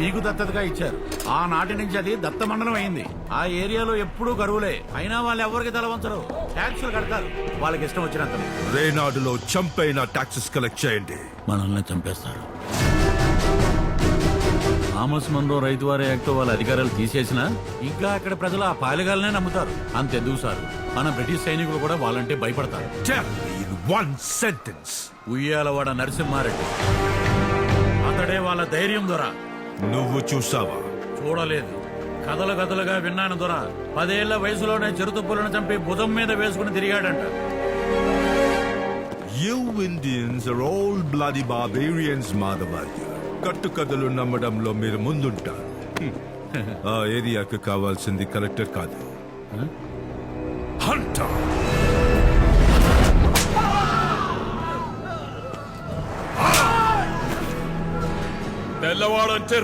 మీకు దత్తతగా ఇచ్చారు. ఆనాటి నుంచి అది దత్త మండలం అయింది. ఆ ఏరియాలో ఎప్పుడూ కరువులే. అయినా వాళ్ళు ఎవరికి తలవంచరు, ట్యాక్సులు కడతారు వాళ్ళకి ఇష్టం వచ్చినంత. రేనాడులో చంపైన టాక్సెస్ కలెక్ట్ చేయండి. మనల్ని చంపేస్తారు. థామస్ మన్రో రైతువారీ యాక్ట్ వాళ్ళ అధికారాలు తీసేసినా ఇంకా అక్కడ ప్రజలు ఆ పాలెగాలనే నమ్ముతారు. అంతెందుకు సార్, మన బ్రిటిష్ సైనికులు కూడా వాళ్ళంటే భయపడతారు. Tell me in one sentence. Uyyalawada Narasimha Reddy, అతడే వాళ్ళ ధైర్యం దొర. నువ్వు చూసావా? చూడలేదు, కథలు కథలుగా విన్నాను దొర. 10 ఏళ్ల వయసులోనే చిరుతుప్పులను చంపి భుజం మీద వేసుకుని తిరిగాడంట. You Indians are all bloody barbarians, Madhavayya. కట్టు కథలు నమ్మడంలో మీరు ముందుంటారు. ఆ ఏరియాకి కావాల్సింది కలెక్టర్ కాదు, హంటర్. తెల్లవాడంటే